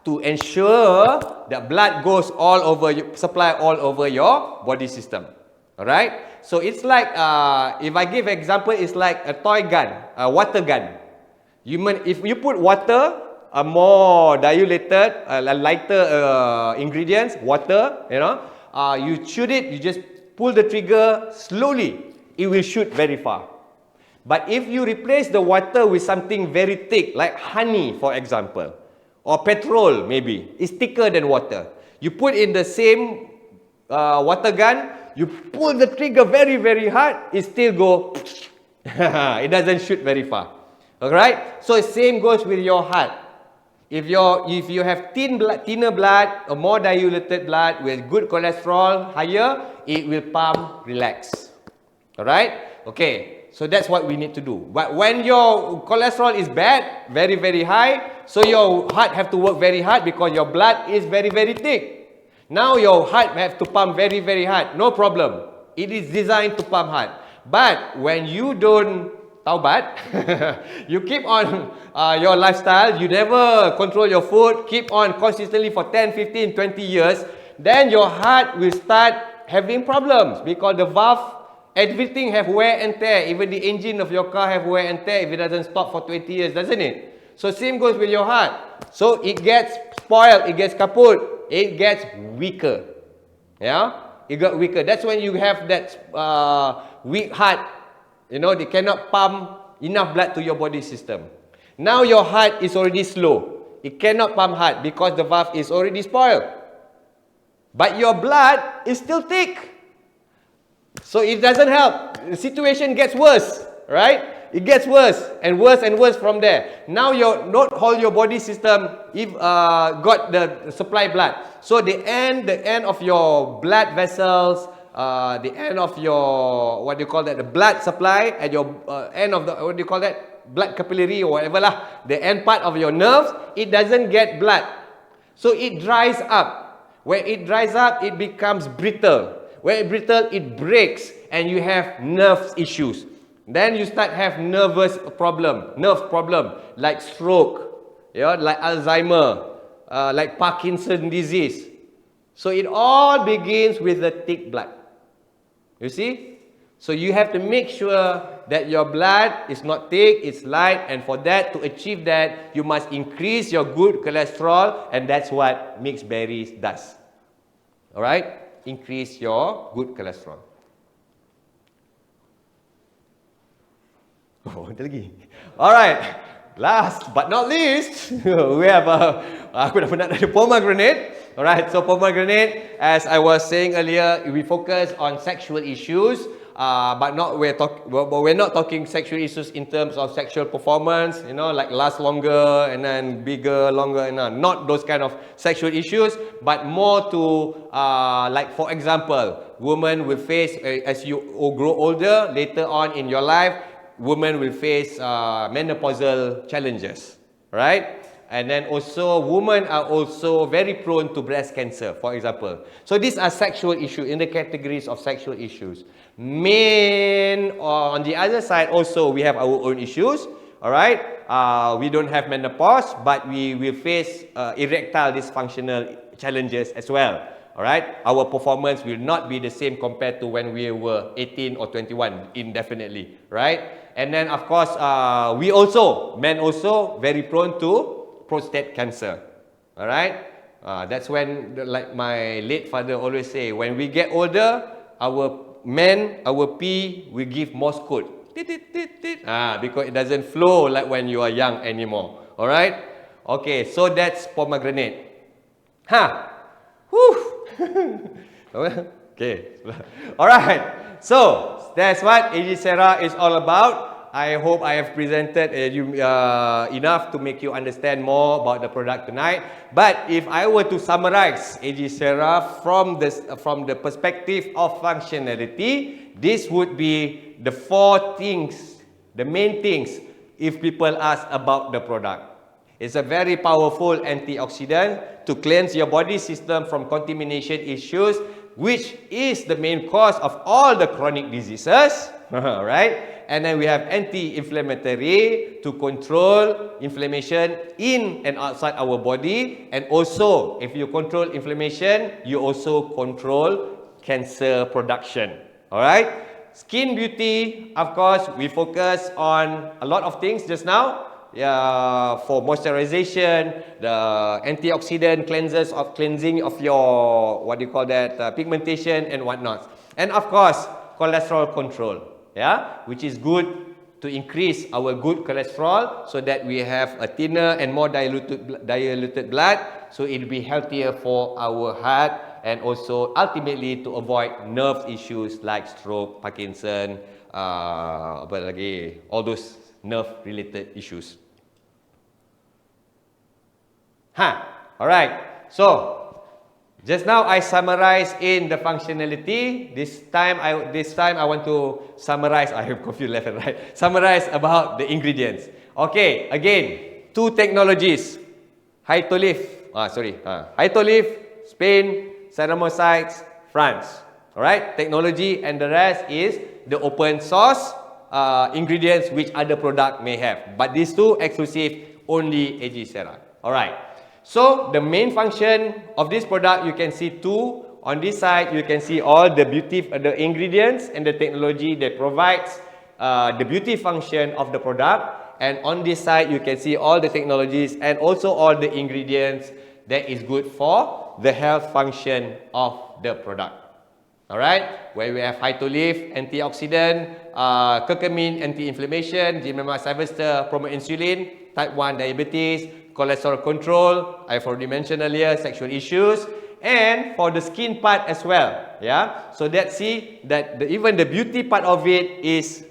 to ensure that blood goes all over, supply all over your body system. Alright? So it's like, if I give example, it's like a toy gun, a water gun. If you put water, a more diluted, lighter ingredients, water, you shoot it, you just pull the trigger slowly, it will shoot very far. But if you replace the water with something very thick, like honey, for example, or petrol maybe, it's thicker than water. You put in the same water gun, you pull the trigger very, very hard, it still go, it doesn't shoot very far. Alright? So same goes with your heart. If you have thinner blood, or more diluted blood with good cholesterol, higher, it will pump relax. Alright? Okay. So that's what we need to do. But when your cholesterol is bad, very, very high, so your heart have to work very hard because your blood is very, very thick. Now your heart have to pump very, very hard. No problem. It is designed to pump hard. But when you don't taubat, you keep on your lifestyle, you never control your food, keep on consistently for 10, 15, 20 years, then your heart will start having problems because the valve, everything have wear and tear. Even the engine of your car have wear and tear if it doesn't stop for 20 years, doesn't it? So same goes with your heart. So it gets spoiled, it gets kaput, it gets weaker. Yeah? It got weaker. That's when you have that weak heart. They cannot pump enough blood to your body system. Now your heart is already slow. It cannot pump hard because the valve is already spoiled. But your blood is still thick. So it doesn't help. The situation gets worse, right? It gets worse and worse from there. Now not all your body system got the supply blood. So the end of your blood vessels, the end of your the blood supply, at your end of the blood capillary or whatever lah, the end part of your nerves, it doesn't get blood. So it dries up. When it dries up, it becomes brittle. When it's brittle, it breaks and you have nerve issues. Then you start have nerve problem, like stroke, like Alzheimer, like Parkinson's disease. So it all begins with the thick blood. You see? So you have to make sure that your blood is not thick, it's light, and for that, to achieve that, you must increase your good cholesterol, and that's what mixed berries does. Alright? Increase your good cholesterol. Oh, ada lagi. Alright. Last but not least, we have aku dah pernah ada pomegranate. Alright, so pomegranate, as I was saying earlier, we focus on sexual issues, but we're not talking sexual issues in terms of sexual performance, like last longer and then bigger, longer, and not those kind of sexual issues, but more to like for example, women will face as you grow older later on in your life, women will face menopausal challenges, right? And then also, women are also very prone to breast cancer, for example. So these are sexual issues, in the categories of sexual issues. Men, on the other side, also we have our own issues, alright? We don't have menopause, but we will face erectile dysfunctional challenges as well, alright? Our performance will not be the same compared to when we were 18 or 21, indefinitely, right? And then, of course, men also, very prone to prostate cancer. Alright? That's when, like my late father always say, when we get older, our pee will give Morse code. Because it doesn't flow like when you are young anymore. Alright? Okay, so that's pomegranate. Whew! Okay. Alright. So, that's what agcera is all about. I hope I have presented you enough to make you understand more about the product tonight. But if I were to summarize agcera from the perspective of functionality, this would be the 4 things, the main things, if people ask about the product. It's a very powerful antioxidant to cleanse your body system from contamination issues, which is the main cause of all the chronic diseases. right? And then we have anti-inflammatory to control inflammation in and outside our body. And also, if you control inflammation, you also control cancer production. All right? Skin beauty, of course, we focus on a lot of things just now. Yeah, for moisturization, the antioxidant cleansing of your, what do you call that, pigmentation and whatnot. And of course, cholesterol control, yeah, which is good to increase our good cholesterol so that we have a thinner and more diluted blood, so it will be healthier for our heart and also ultimately to avoid nerve issues like stroke, Parkinson, apa lagi, all those nerve related issues. Alright, so just now I summarized in the functionality. This time I want to summarize. I have confused left and right. Summarize about the ingredients. Okay, again, two technologies. Hytolive, Hytolive, Spain, Ceramosides, France. Alright, technology, and the rest is the open source ingredients which other product may have. But these two exclusive only agcera. Alright. So the main function of this product, you can see two. On this side, you can see all the the ingredients and the technology that provides the beauty function of the product. And on this side, you can see all the technologies and also all the ingredients that is good for the health function of the product. Alright, where we have Hytolive, antioxidant, Cumin, anti-inflammation, Gemma, promote insulin, type 1 diabetes, cholesterol control, I've already mentioned earlier, sexual issues, and for the skin part as well. Yeah, so let's see that even the beauty part of it is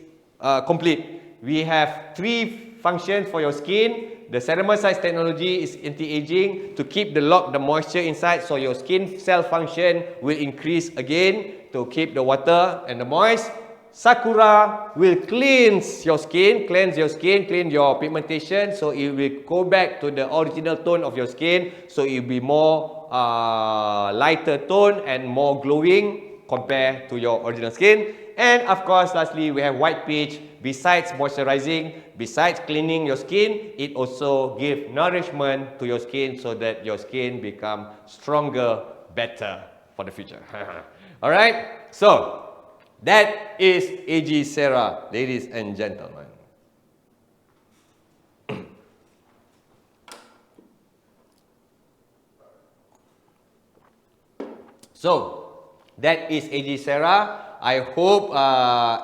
complete. We have three functions for your skin. The Ceramosides technology is anti-aging to keep the moisture inside, so your skin cell function will increase again to keep the water and the moist. Sakura will cleanse your skin, clean your pigmentation, so it will go back to the original tone of your skin, so it will be more lighter tone and more glowing compared to your original skin. And of course, lastly, we have white peach. Besides moisturizing, besides cleaning your skin, it also gives nourishment to your skin so that your skin become stronger, better for the future. Alright, so that is agcera, ladies and gentlemen. So that is agcera. I hope,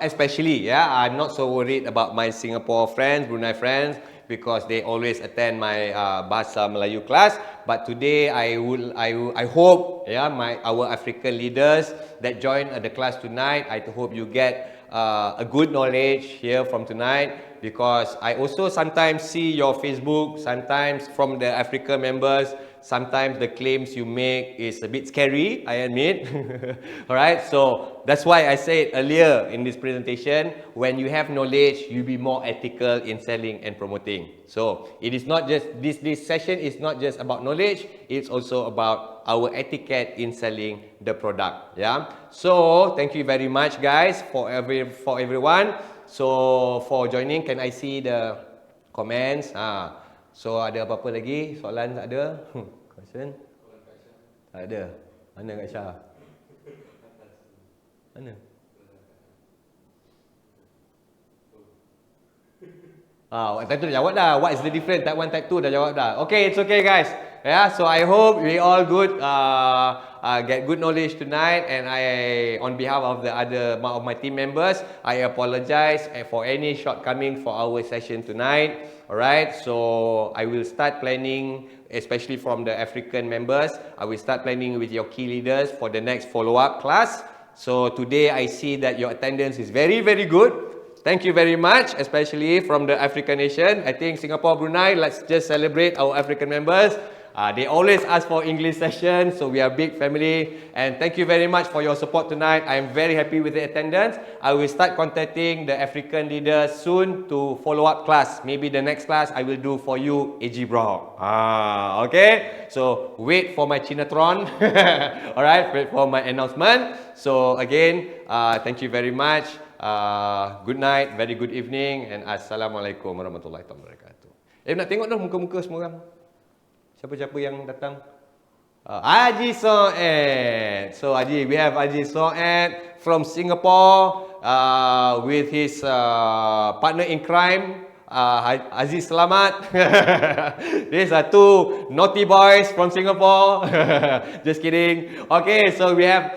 especially, I'm not so worried about my Singapore friends, Brunei friends, because they always attend my Bahasa Melayu class. But today, I hope, our African leaders that join the class tonight, I hope you get a good knowledge here from tonight, because I also sometimes see your Facebook, sometimes from the African members. Sometimes the claims you make is a bit scary, I admit. Alright, so that's why I said earlier in this presentation, when you have knowledge, you be more ethical in selling and promoting. So it is not just, this session is not just about knowledge, it's also about our etiquette in selling the product. Yeah. So thank you very much guys for everyone. So for joining, can I see the comments? So ada apa-apa lagi? Soalan tak ada? Question? Tak ada. Mana Kak Syah? Mana? Type 2 dah jawab dah. What is the difference? Type 1, Type 2 dah jawab dah. Okay, it's okay guys. Yeah, so I hope we all good, get good knowledge tonight, and on behalf of of my team members, I apologize for any shortcoming for our session tonight. Alright, so I will start planning, especially from the African members, I will start planning with your key leaders for the next follow-up class. So today I see that your attendance is very, very good. Thank you very much, especially from the African nation. I think Singapore, Brunei, let's just celebrate our African members. They always ask for English sessions, so we are a big family. And thank you very much for your support tonight. I am very happy with the attendance. I will start contacting the African leaders soon to follow up class. Maybe the next class I will do for you, AG Bro. Okay? So wait for my Chinatron. Alright, wait for my announcement. So again, thank you very much. good night, very good evening, and Assalamualaikum warahmatullahi wabarakatuh. Nak tengok dong muka-muka semua orang. Siapa-siapa yang datang? Haji Soed. So Haji, we have Haji Soed from Singapore with his partner in crime, Aziz Selamat. These are two naughty boys from Singapore. Just kidding. Okay, so we have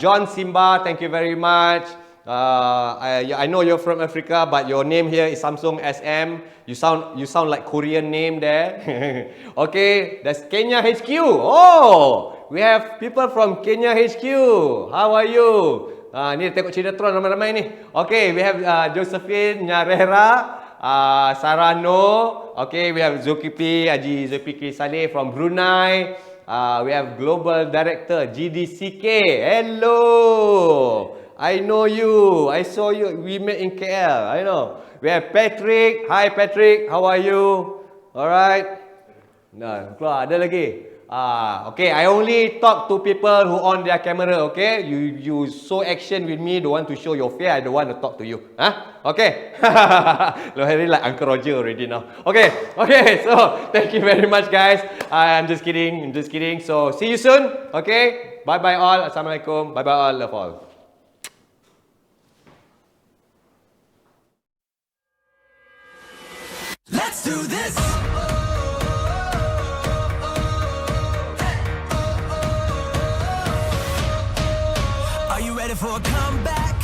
John Simba. Thank you very much. I know you're from Africa, but your name here is Samsung SM. You sound like Korean name there. Okay, that's Kenya HQ. Oh, we have people from Kenya HQ. How are you? Ni tengok Cinetron ramai-ramai ni. Okay, we have Josephine Nyarera, Sarano. Okay, we have Zulkifli, Haji Zulkifli Saleh from Brunei. We have Global Director GDCK. Hello. I know you. I saw you. We met in KL. I know. We have Patrick. Hi Patrick. How are you? Alright. Nah, keluar ada lagi. Okay. I only talk to people who on their camera. Okay. You show action with me. Don't want to show your face. I don't want to talk to you. Huh? Okay. Very like Uncle Roger already now. Okay. Okay. So thank you very much, guys. I'm just kidding. I'm just kidding. So see you soon. Okay. Bye bye all. Assalamualaikum. Bye bye all. Love all. Let's do this! Are you ready for a comeback?